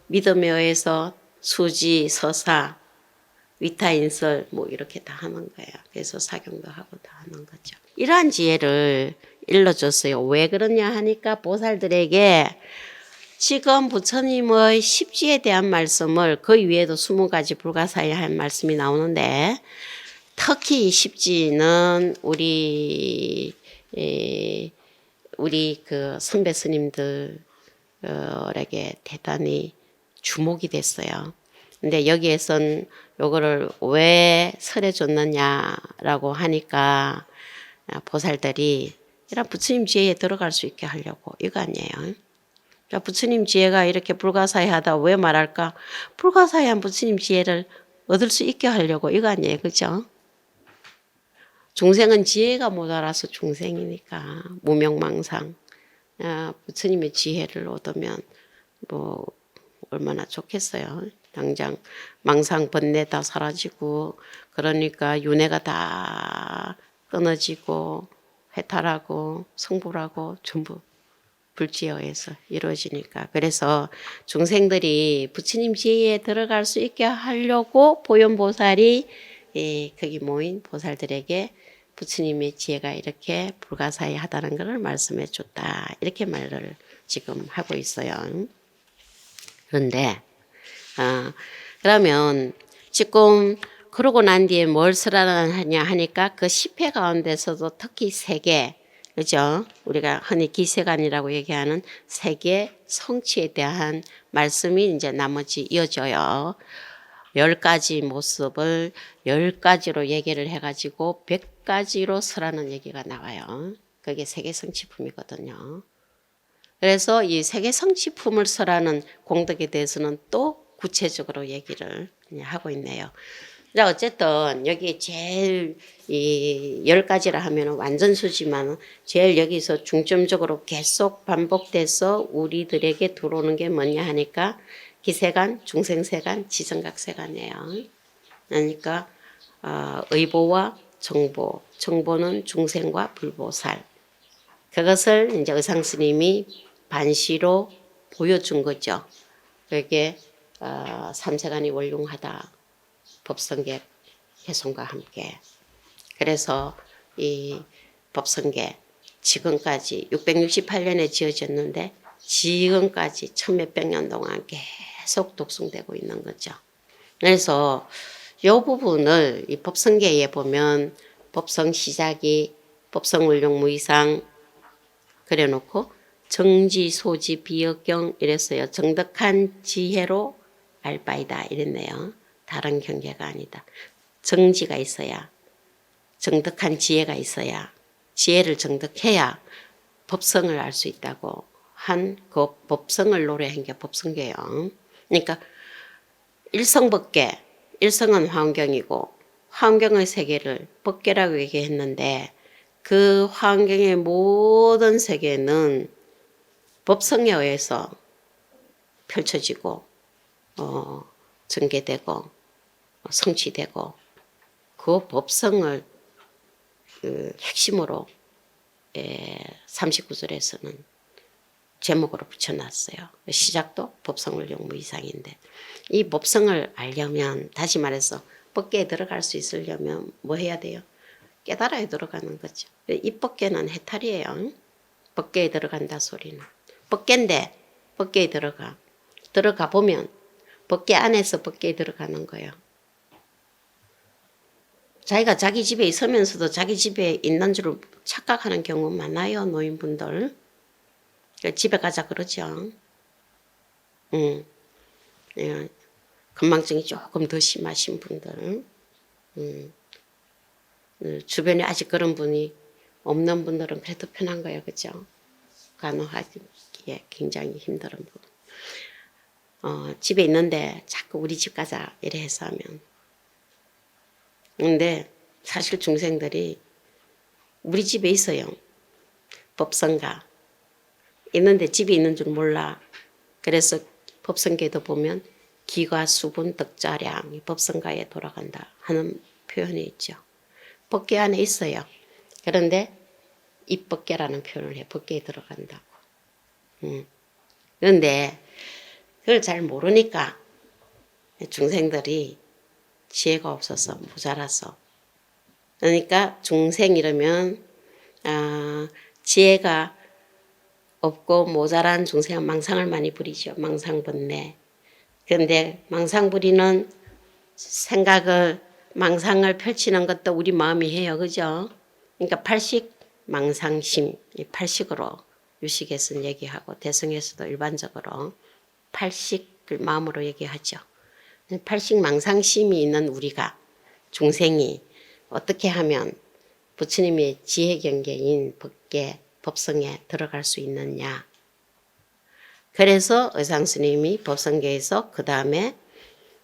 믿음에 의해서 수지, 서사, 위타인설 뭐 이렇게 다 하는 거예요. 그래서 사경도 하고 다 하는 거죠. 이러한 지혜를 일러줬어요. 왜 그러냐 하니까 보살들에게 지금 부처님의 십지에 대한 말씀을 그 위에도 20가지 불가사의한 말씀이 나오는데 특히 이 십지는 우리 그 선배 스님들에게 대단히 주목이 됐어요. 근데 여기에선 요거를 왜 설해줬느냐라고 하니까 보살들이 이런 부처님 지혜에 들어갈 수 있게 하려고 이거 아니에요. 부처님 지혜가 이렇게 불가사의하다 왜 말할까? 불가사의한 부처님 지혜를 얻을 수 있게 하려고 이거 아니에요. 그죠? 중생은 지혜가 모자라서 중생이니까 무명망상 부처님의 지혜를 얻으면 뭐 얼마나 좋겠어요. 당장 망상 번뇌 다 사라지고 그러니까 윤회가 다 끊어지고 해탈하고 성불하고 전부 불지에 의해서 이루어지니까. 그래서 중생들이 부처님 지혜에 들어갈 수 있게 하려고 보현보살이 거기 모인 보살들에게 부처님의 지혜가 이렇게 불가사의하다는 것을 말씀해 줬다. 이렇게 말을 지금 하고 있어요. 그런데 그러면 지금 그러고 난 뒤에 뭘 설하냐 하니까 그 10회 가운데서도 특히 3개, 그죠? 우리가 흔히 기세간이라고 얘기하는 3개 성취에 대한 말씀이 이제 나머지 이어져요. 10가지 모습을 10가지로 얘기를 해가지고 100가지로 설하는 얘기가 나와요. 그게 세계 성취품이거든요. 그래서 이 세계 성취품을 설하는 공덕에 대해서는 또 구체적으로 얘기를 하고 있네요. 자, 어쨌든 여기 제일 이 10가지라 하면 완전수지만 제일 여기서 중점적으로 계속 반복돼서 우리들에게 들어오는 게 뭐냐 하니까 기세간, 중생세간, 지성각세간이에요. 그러니까 의보와 정보, 정보는 중생과 불보살. 그것을 이제 의상스님이 반시로 보여준 거죠. 그게 삼세간이 월융하다. 법성계 개송과 함께. 그래서 이 법성계 지금까지 668년에 지어졌는데 지금까지 천몇백 년 동안 계속 독송되고 있는 거죠. 그래서 이 부분을 이 법성계에 보면 법성 시작이 법성월용 무이상 그래놓고 정지 소지 비역경 이랬어요. 정덕한 지혜로 알바이다 이랬네요. 다른 경계가 아니다. 정지가 있어야 정덕한 지혜가 있어야 지혜를 정덕해야 법성을 알 수 있다고 한 그 법성을 노래한 게 법성계예요. 그러니까 일성법계, 일성은 화엄경이고 화엄경의 세계를 법계라고 얘기했는데 그 화엄경의 모든 세계는 법성에 의해서 펼쳐지고 전개되고 성취되고 그 법성을 핵심으로 39절에서는 제목으로 붙여놨어요. 시작도 법성월용 무이상인데 이 법성을 알려면 다시 말해서 법계에 들어갈 수 있으려면 뭐 해야 돼요? 깨달아야 들어가는 거죠. 이 법계는 해탈이에요. 법계에 들어간다 소리는. 법계인데 법계에 들어가 보면 법계 안에서 법계에 들어가는 거예요. 자기가 자기 집에 있으면서도 자기 집에 있는 줄 착각하는 경우 많아요. 노인분들. 집에 가자 그러죠. 예, 건망증이 조금 더 심하신 분들. 주변에 아직 그런 분이 없는 분들은 그래도 편한 거예요. 그죠? 간호하기에 굉장히 힘든 분. 집에 있는데 자꾸 우리 집 가자 이래 해서 하면. 근데 사실 중생들이 우리 집에 있어요. 법성가. 있는데 집에 있는 줄 몰라. 그래서 법성계도 보면 기가 수분 덕자량 법성가에 돌아간다 하는 표현이 있죠. 법계 안에 있어요. 그런데 입법계라는 표현을 해. 법계에 들어간다고. 그런데 그걸 잘 모르니까 중생들이 지혜가 없어서 모자라서. 그러니까 중생 이러면 지혜가 없고 모자란 중생은 망상을 많이 부리죠. 망상번뇌. 그런데 망상 부리는 생각을 망상을 펼치는 것도 우리 마음이 해요. 그죠? 그러니까 팔식 망상심, 팔식으로 유식에서는 얘기하고 대승에서도 일반적으로 팔식을 마음으로 얘기하죠. 팔식 망상심이 있는 우리가 중생이 어떻게 하면 부처님의 지혜 경계인 법계, 법성에 들어갈 수 있느냐. 그래서 의상스님이 법성계에서 그 다음에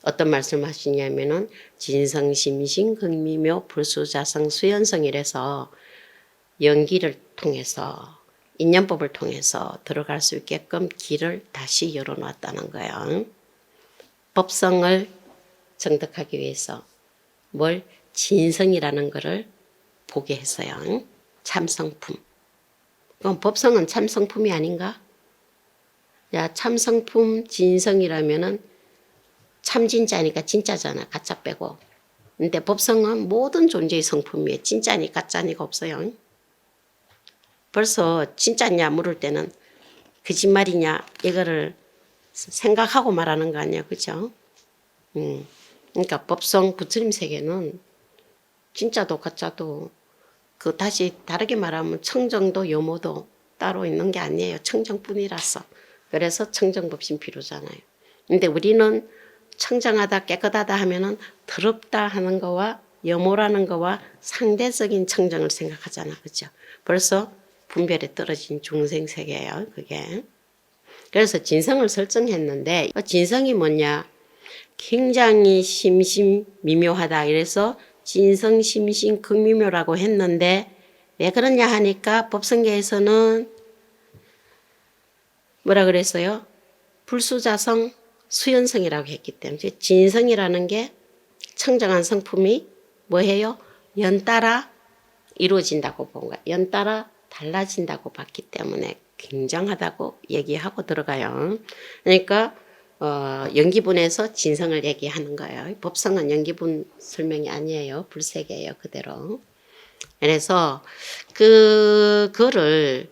어떤 말씀을 하시냐면은 진성심신 극미묘 불수자성 수연성이라서 연기를 통해서 인연법을 통해서 들어갈 수 있게끔 길을 다시 열어놨다는 거예요. 법성을 정득하기 위해서 뭘 진성이라는 것을 보게 했어요. 참성품. 그럼 법성은 참성품이 아닌가? 야, 참성품 진성이라면은 참진짜니까 진짜잖아. 가짜 빼고. 근데 법성은 모든 존재의 성품이에요. 진짜니 가짜니가 없어요. 벌써 진짜냐 물을 때는 거짓말이냐 이거를 생각하고 말하는 거 아니야. 그죠? 그러니까 법성 부처님 세계는 진짜도 가짜도 그 다시 다르게 말하면 청정도 요모도 따로 있는 게 아니에요. 청정뿐이라서. 그래서 청정법신 필요잖아요. 근데 우리는 청정하다 깨끗하다 하면은 더럽다 하는 거와 염호라는 거와 상대적인 청정을 생각하잖아. 그죠? 벌써 분별에 떨어진 중생 세계예요. 그게. 그래서 진성을 설정했는데 진성이 뭐냐? 굉장히 심심미묘하다. 이래서 진성, 심심, 극미묘라고 했는데 왜 그러냐 하니까 법성계에서는 뭐라 그랬어요? 불수자성, 수연성이라고 했기 때문에 진성이라는 게 청정한 성품이 뭐예요? 연따라 이루어진다고 본 거야. 연따라 달라진다고 봤기 때문에 굉장하다고 얘기하고 들어가요. 그러니까 연기분에서 진성을 얘기하는 거예요. 법성은 연기분 설명이 아니에요. 불세계예요. 그대로. 그래서 그거를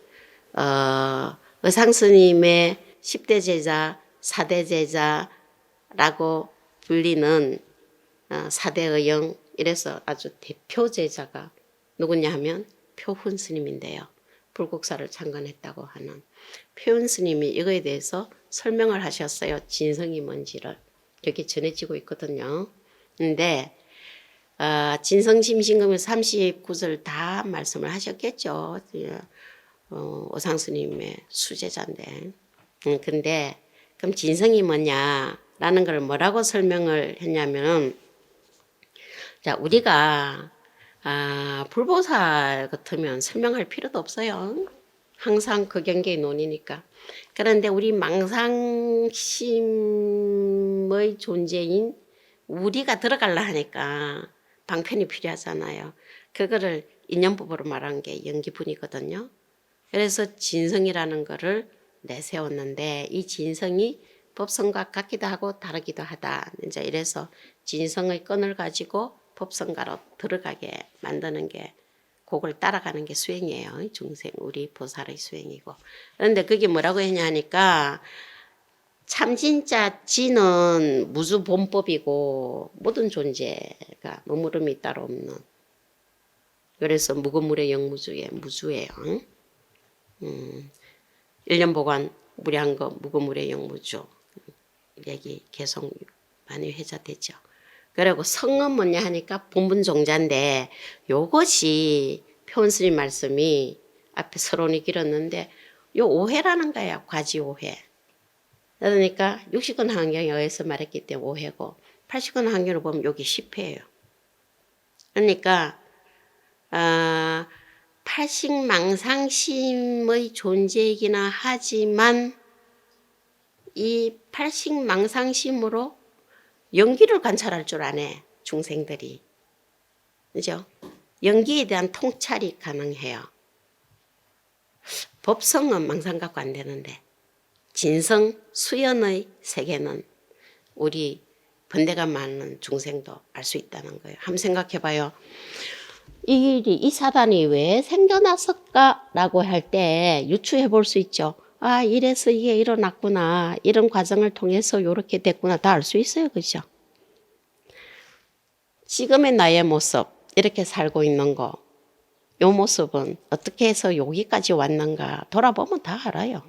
의상스님의 10대 제자, 4대 제자라고 불리는 4대 의영 이래서 아주 대표 제자가 누구냐 하면 표훈 스님인데요. 불국사를 창건했다고 하는 표훈 스님이 이거에 대해서 설명을 하셨어요. 진성이 뭔지를. 이렇게 전해지고 있거든요. 근데 진성심신금에서 39절 다 말씀을 하셨겠죠. 오상스님의 수제자인데. 근데 그럼 진성이 뭐냐라는 걸 뭐라고 설명을 했냐면 자, 우리가 불보살 같으면 설명할 필요도 없어요. 항상 그 경계의 논이니까. 그런데 우리 망상심의 존재인 우리가 들어가려 하니까 방편이 필요하잖아요. 그거를 인연법으로 말한 게 연기분이거든요. 그래서 진성이라는 거를 내세웠는데 이 진성이 법성과 같기도 하고 다르기도 하다. 이제 이래서 진성의 끈을 가지고 법성가로 들어가게 만드는 게 그걸 따라가는 게 수행이에요. 중생 우리 보살의 수행이고. 그런데 그게 뭐라고 했냐 하니까 참진짜 진은 무주본법이고 모든 존재가 머무름이 따로 없는. 그래서 무고물의 영무주에 무주예요. 일념보관 무량한 거 무고물의 영무주 얘기 계속 많이 회자되죠. 그리고 성은 뭐냐 하니까 본분 종자인데 요것이 표은스님 말씀이 앞에 서론이 길었는데 요 오해라는 거야. 과지오해. 그러니까 60권 환경에 의해서 말했기 때문에 오해고 80권 환경으로 보면 여기 10회예요. 그러니까 팔식망상심의 존재이기나 하지만 이 팔식망상심으로 연기를 관찰할 줄 아네. 중생들이. 그죠? 연기에 대한 통찰이 가능해요. 법성은 망상 갖고 안 되는데 진성, 수연의 세계는 우리 번뇌가 많은 중생도 알 수 있다는 거예요. 한번 생각해봐요. 이 일이, 이 사단이 왜 생겨났을까라고 할 때 유추해 볼 수 있죠. 아, 이래서 이게 일어났구나. 이런 과정을 통해서 이렇게 됐구나. 다 알 수 있어요. 그죠? 지금의 나의 모습, 이렇게 살고 있는 거, 이 모습은 어떻게 해서 여기까지 왔는가 돌아보면 다 알아요.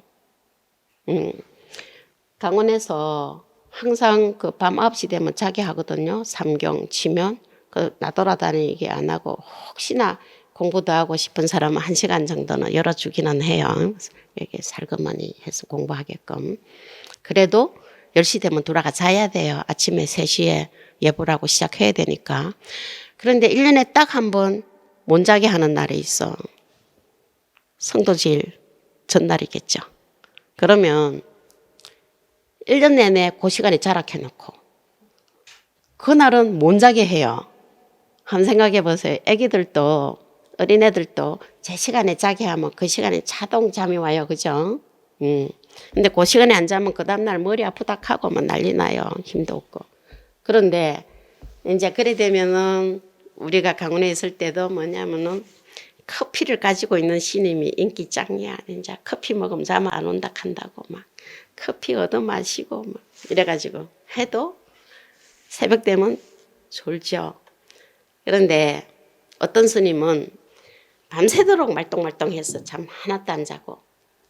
강원에서 항상 그 밤 9시 되면 자기 하거든요. 삼경 치면 나 돌아다니게 안 하고 혹시나 공부도 하고 싶은 사람은 1시간 정도는 열어주기는 해요. 이렇게 살그머니 해서 공부하게끔. 그래도 10시 되면 돌아가 자야 돼요. 아침에 3시에 예불 하고 시작해야 되니까. 그런데 1년에 딱 한 번 못 자게 하는 날이 있어. 성도질 전날이겠죠. 그러면 1년 내내 그 시간에 자락해놓고 그날은 못 자게 해요. 한번 생각해 보세요. 애기들도 어린애들도 제 시간에 자게 하면 그 시간에 자동 잠이 와요. 그죠? 근데 그 시간에 안 자면 그 다음날 머리 아프다 하고 막 난리 나요. 힘도 없고. 그런데 이제 그래 되면은 우리가 강원에 있을 때도 뭐냐면은 커피를 가지고 있는 신임이 인기 짱이야. 이제 커피 먹으면 잠 안 온다 한다고 막 커피 얻어 마시고 막 이래가지고 해도 새벽 되면 졸죠. 그런데 어떤 스님은 밤새도록 말똥말똥해서 잠 하나도 안 자고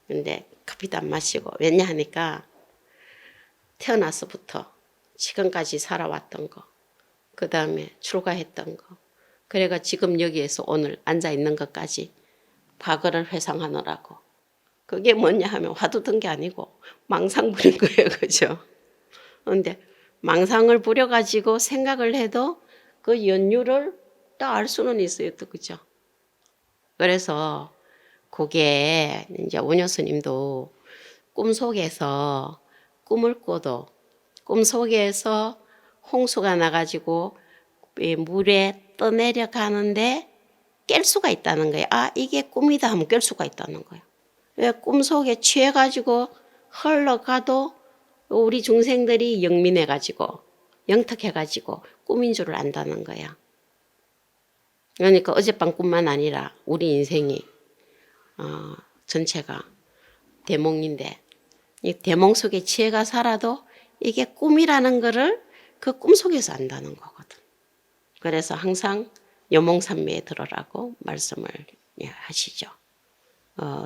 근데 커피도 안 마시고 왜냐 하니까 태어나서부터 지금까지 살아왔던 거 그 다음에 출가했던 거 그래가 지금 여기에서 오늘 앉아 있는 것까지 과거를 회상하느라고 그게 뭐냐 하면 화두 든 게 아니고 망상 부린 거예요. 그죠? 그런데 망상을 부려가지고 생각을 해도 그 연유를 딱 알 수는 있어요. 또 그죠? 그래서 그게 이제 원효 스님도 꿈속에서 꿈을 꿔도 꿈속에서 홍수가 나가지고 물에 떠내려가는데 깰 수가 있다는 거예요. 아 이게 꿈이다 하면 깰 수가 있다는 거예요. 왜 꿈속에 취해가지고 흘러가도 우리 중생들이 영민해가지고 영특해가지고 꿈인 줄을 안다는 거야. 그러니까 어젯밤 꿈만 아니라 우리 인생이 전체가 대몽인데 이 대몽 속에 지혜가 살아도 이게 꿈이라는 거를 그 꿈속에서 안다는 거거든. 그래서 항상 여몽산미에 들어라고 말씀을 하시죠.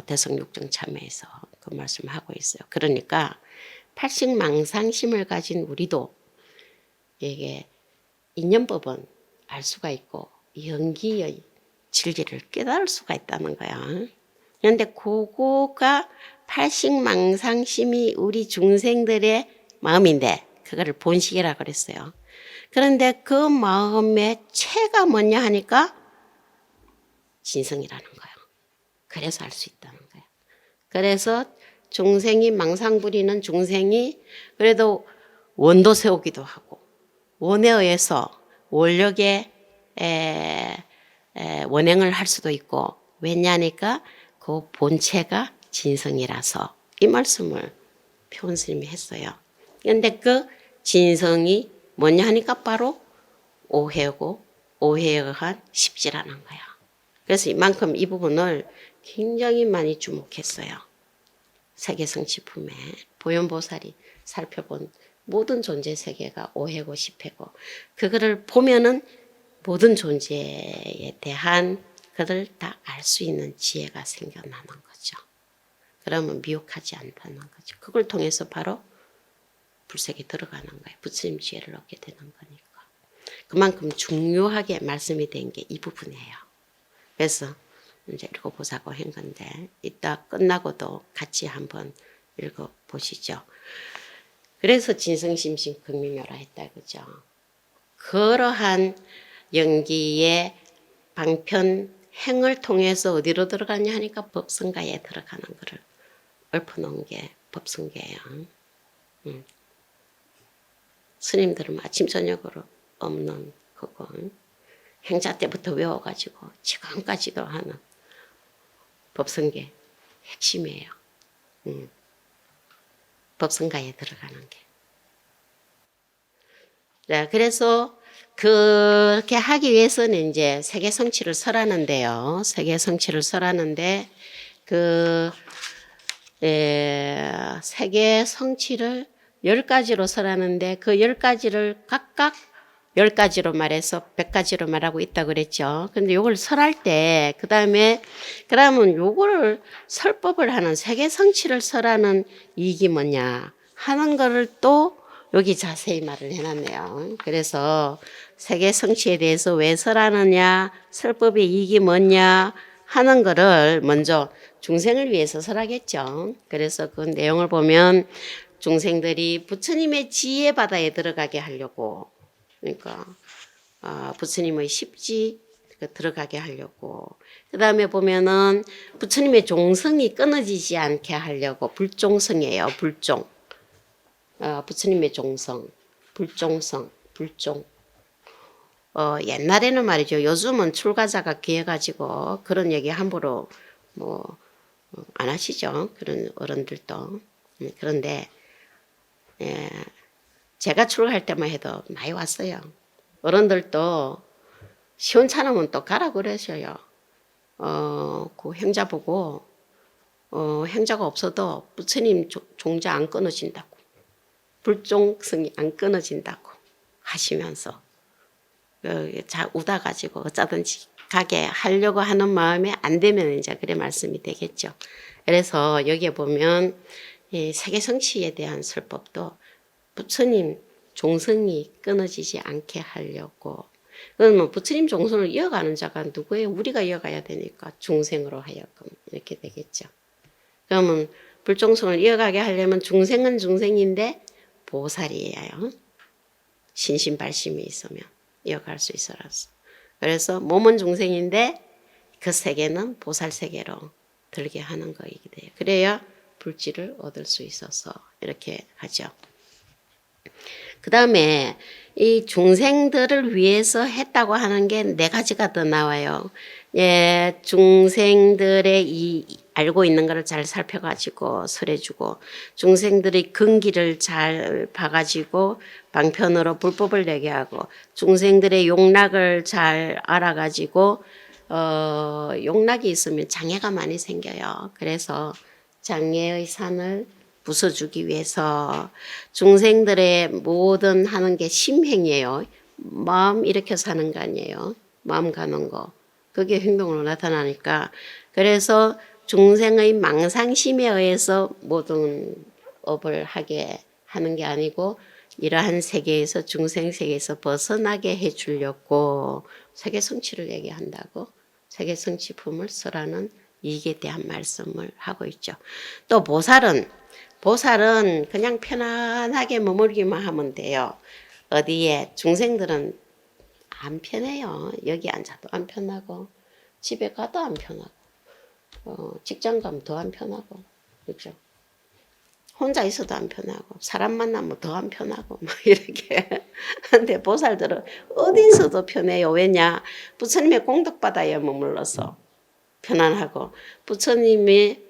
대성육정 참회에서 그 말씀하고 있어요. 그러니까 팔식망상심을 가진 우리도 이게 인연법은 알 수가 있고 연기의 진리를 깨달을 수가 있다는 거야. 그런데 그거가 팔식망상심이 우리 중생들의 마음인데 그거를 본식이라 그랬어요. 그런데 그 마음의 체가 뭐냐 하니까 진성이라는 거예요. 그래서 알 수 있다는 거예요. 그래서 중생이 망상 부리는 중생이 그래도 원도 세우기도 하고 원에 의해서 원력에 원행을 할 수도 있고 왜냐니까 그 본체가 진성이라서 이 말씀을 표원스님이 했어요. 그런데 그 진성이 뭐냐 하니까 바로 오해고 오해에 의한 십지라는 거야. 그래서 이만큼 이 부분을 굉장히 많이 주목했어요. 세계성취품에 보현보살이 살펴본 모든 존재 세계가 오해고 십해고 그거를 보면은 모든 존재에 대한 그걸 다 알 수 있는 지혜가 생겨나는 거죠. 그러면 미혹하지 않다는 거죠. 그걸 통해서 바로 불색에 들어가는 거예요. 부처님 지혜를 얻게 되는 거니까. 그만큼 중요하게 말씀이 된 게 이 부분이에요. 그래서 이제 읽어보자고 한 건데 이따 끝나고도 같이 한번 읽어보시죠. 그래서 진성심신 극미묘라 했다. 그죠? 그러한 연기의 방편 행을 통해서 어디로 들어가냐 하니까 법성가에 들어가는 거를 읊어놓은 게 법성계예요. 스님들은 아침 저녁으로 없는 그거 행자 때부터 외워가지고 지금까지도 하는 법성계 핵심이에요. 법성가에 들어가는 게. 자, 그래서 그렇게 하기 위해서는 이제 세계 성취를 설하는데요. 세계 성취를 설하는데 세계 성취를 10가지로 설하는데 그 10가지를 각각 10가지로 말해서 100가지로 말하고 있다고 그랬죠. 근데 요걸 설할 때 그다음에 그러면 요거를 설법을 하는 세계 성취를 설하는 이익이 뭐냐 하는 거를 또 여기 자세히 말을 해놨네요. 그래서 세계 성취에 대해서 왜 설하느냐, 설법의 이익이 뭐냐 하는 거를 먼저 중생을 위해서 설하겠죠. 그래서 그 내용을 보면 중생들이 부처님의 지혜 바다에 들어가게 하려고 그러니까 부처님의 십지 들어가게 하려고 그 다음에 보면은 부처님의 종성이 끊어지지 않게 하려고 불종성이에요. 불종. 부처님의 종성, 불종성, 불종. 옛날에는 말이죠. 요즘은 출가자가 귀해가지고 그런 얘기 함부로 뭐 안 하시죠. 그런 어른들도. 그런데 예, 제가 출가할 때만 해도 많이 왔어요. 어른들도 시원찮으면 또 가라 그러셔요. 그 행자 보고 행자가 없어도 부처님 종자 안 끊어진다고. 불종성이 안 끊어진다고 하시면서 자 웃어가지고 어쩌든지 가게 하려고 하는 마음에 안 되면 이제 그래 말씀이 되겠죠. 그래서 여기에 보면 이 세계성취에 대한 설법도 부처님 종성이 끊어지지 않게 하려고. 그러면 부처님 종성을 이어가는 자가 누구예요? 우리가 이어가야 되니까 중생으로 하여금 이렇게 되겠죠. 그러면 불종성을 이어가게 하려면 중생은 중생인데 보살이에요. 신신발심이 있으면 이어갈 수 있어라서. 그래서 몸은 중생인데 그 세계는 보살 세계로 들게 하는 거이기 돼요. 그래야 불지를 얻을 수 있어서 이렇게 하죠. 그 다음에 이 중생들을 위해서 했다고 하는 게 네 가지가 더 나와요. 예, 중생들의 이 알고 있는 것을 잘 살펴가지고 설해주고, 중생들의 근기를 잘 봐가지고 방편으로 불법을 내게 하고, 중생들의 용락을 잘 알아가지고 용락이 있으면 장애가 많이 생겨요. 그래서 장애의 산을 부숴주기 위해서 중생들의 모든 하는 게 심행이에요. 마음 일으켜 사는 거 아니에요. 마음 가는 거. 그게 행동으로 나타나니까. 그래서 중생의 망상심에 의해서 모든 업을 하게 하는 게 아니고 이러한 세계에서 중생 세계에서 벗어나게 해주려고 세계 성취를 얘기한다고 세계 성취품을 설하는 이익에 대한 말씀을 하고 있죠. 또 보살은 그냥 편안하게 머물기만 하면 돼요. 어디에 중생들은 안 편해요. 여기 앉아도 안 편하고 집에 가도 안 편하고 직장 가면 더 안 편하고 그렇죠. 혼자 있어도 안 편하고 사람 만나면 더 안 편하고 막 이렇게 근데 보살들은 어디서도 편해요. 왜냐 부처님의 공덕바다에 머물러서 편안하고 부처님의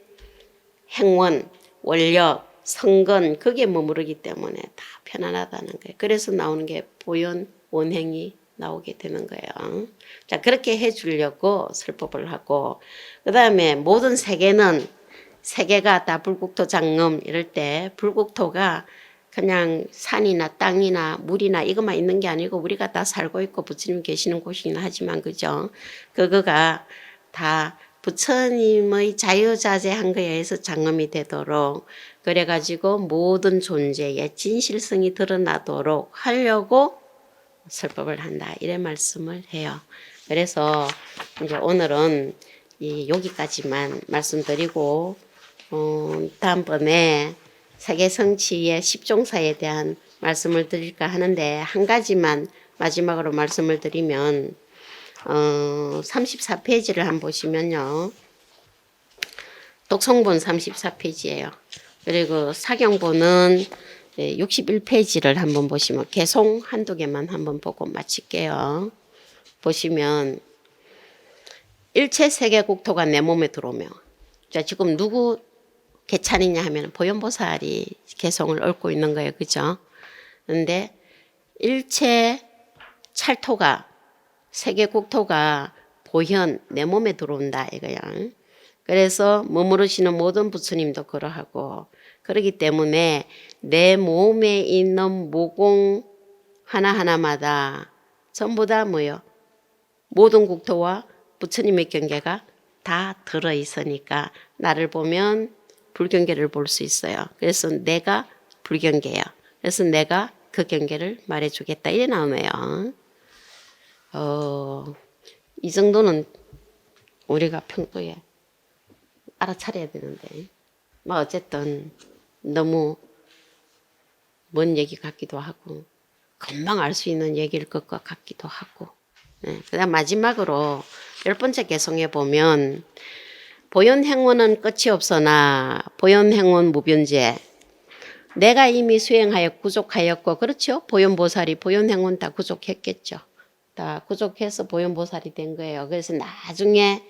행원 원력, 성건 거기에 머무르기 때문에 다 편안하다는 거예요. 그래서 나오는 게 보현 원행이 나오게 되는 거예요. 자 그렇게 해주려고 설법을 하고 그 다음에 모든 세계가 다 불국토 장엄 이럴 때 불국토가 그냥 산이나 땅이나 물이나 이것만 있는 게 아니고 우리가 다 살고 있고 부처님 계시는 곳이긴 하지만 그죠? 그거가 다 부처님의 자유자재한 거에 의해서 장엄이 되도록 그래가지고 모든 존재의 진실성이 드러나도록 하려고 설법을 한다. 이래 말씀을 해요. 그래서 이제 오늘은 여기까지만 말씀드리고 다음번에 세계성취의 10종사에 대한 말씀을 드릴까 하는데 한 가지만 마지막으로 말씀을 드리면 34페이지를 한번 보시면요. 독성본 34페이지예요. 그리고 사경본은 61페이지를 한번 보시면 개송 한두 개만 한번 보고 마칠게요. 보시면 일체 세계 국토가 내 몸에 들어오며 자 지금 누구 개찬이냐 하면 보현보살이 개송을 얽고 있는 거예요. 그죠? 그런데 일체 찰토가 세계 국토가 보현 내 몸에 들어온다 이거야. 그래서 머무르시는 모든 부처님도 그러하고 그러기 때문에 내 몸에 있는 모공 하나하나마다 전부 다 뭐요? 모든 국토와 부처님의 경계가 다 들어있으니까 나를 보면 불경계를 볼 수 있어요. 그래서 내가 불경계야. 그래서 내가 그 경계를 말해주겠다. 이래 나오네요. 이 정도는 우리가 평소에 알아차려야 되는데 뭐 어쨌든 너무 먼 얘기 같기도 하고 금방 알 수 있는 얘기일 것 같기도 하고 그다음 마지막으로 10번째 개송에 보면 보현행원은 끝이 없으나 보현행원 무변제 내가 이미 수행하여 구족하였고 그렇죠. 보현보살이 보현행원 다 구족했겠죠. 다 구족해서 보현보살이 된 거예요. 그래서 나중에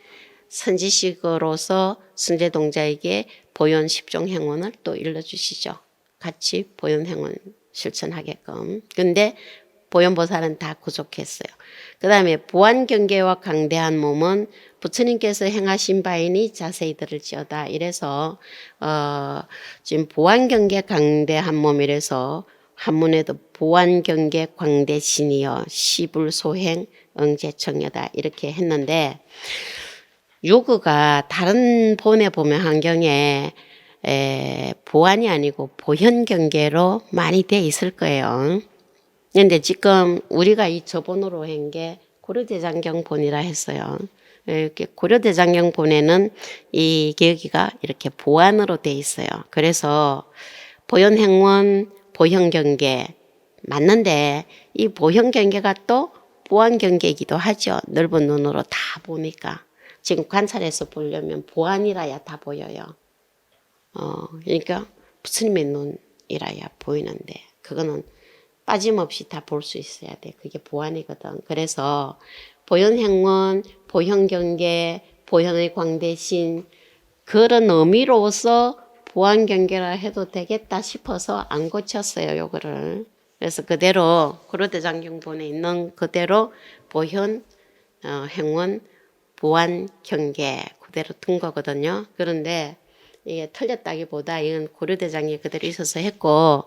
선지식으로서 선제동자에게 보현 10종 행운을 또 일러주시죠. 같이 보현 행운 실천하게끔. 근데 보현보살은 다 구족했어요. 그 다음에 보안경계와 강대한 몸은 부처님께서 행하신 바이니 자세히 들을지어다. 이래서 지금 보안경계 강대한 몸이라서 한문에도 보안경계 광대신이여 시불소행 응제청여다 이렇게 했는데 요거가 다른 본에 보면 환경에 보안이 아니고 보현경계로 많이 돼 있을 거예요. 근데 지금 우리가 이 저본으로 한 게 고려대장경 본이라 했어요. 이렇게 고려대장경 본에는 이 여기가 이렇게 보안으로 돼 있어요. 그래서 보현행원, 보현경계 맞는데 이 보현경계가 또 보안경계이기도 하죠. 넓은 눈으로 다 보니까. 지금 관찰해서 보려면 보안이라야 다 보여요. 그러니까 부처님의 눈이라야 보이는데 그거는 빠짐없이 다 볼 수 있어야 돼. 그게 보안이거든. 그래서 보현행원, 보현경계, 보현의 광대신 그런 의미로서 보안경계라 해도 되겠다 싶어서 안 고쳤어요. 요거를. 그래서 그대로 고려대장경본에 있는 그대로 보현, 행원, 보안경계 그대로 둔 거거든요. 그런데 이게 틀렸다기보다 이건 고려대장이 그대로 있어서 했고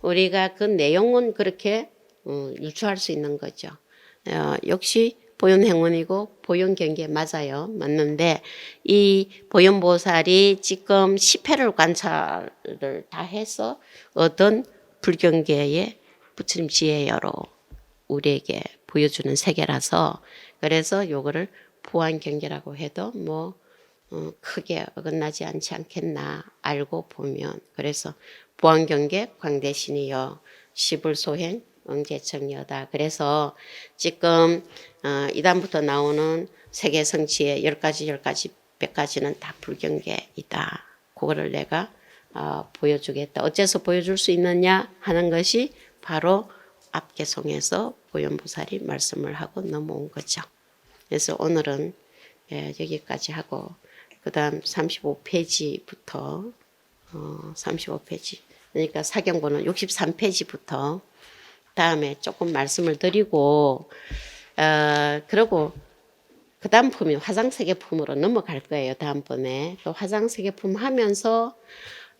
우리가 그 내용은 그렇게 유추할 수 있는 거죠. 역시 보현행원이고 보현경계 맞아요. 맞는데 이 보현보살이 지금 10회를 관찰을 다 해서 얻은 불경계의 부처님 지혜여로 우리에게 보여주는 세계라서 그래서 요거를 보안경계라고 해도 뭐 크게 어긋나지 않지 않겠나 알고 보면 그래서 보안경계 광대신이여 시불소행 응제청여다. 그래서 지금 이단부터 나오는 세계성취의 10가지 100가지는 다 불경계이다. 그거를 내가 보여주겠다. 어째서 보여줄 수 있느냐 하는 것이 바로 앞개송에서 보현보살이 말씀을 하고 넘어온 거죠. 그래서 오늘은 여기까지 하고 그 다음 35페이지부터 35페이지 그러니까 사경본은 63페이지부터 다음에 조금 말씀을 드리고 그리고 그 다음 품이 화장세계품으로 넘어갈 거예요. 다음번에 또 화장세계품 하면서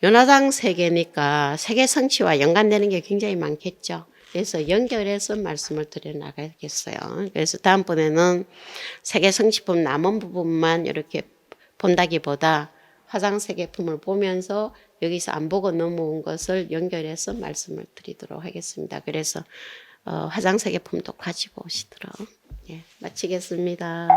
연화당 세계니까 세계 성취와 연관되는 게 굉장히 많겠죠. 그래서 연결해서 말씀을 드려 나가겠어요. 그래서 다음번에는 세계 성취품 남은 부분만 이렇게 본다기보다 화장세계품을 보면서 여기서 안 보고 넘어온 것을 연결해서 말씀을 드리도록 하겠습니다. 그래서 화장세계품도 가지고 오시도록 마치겠습니다.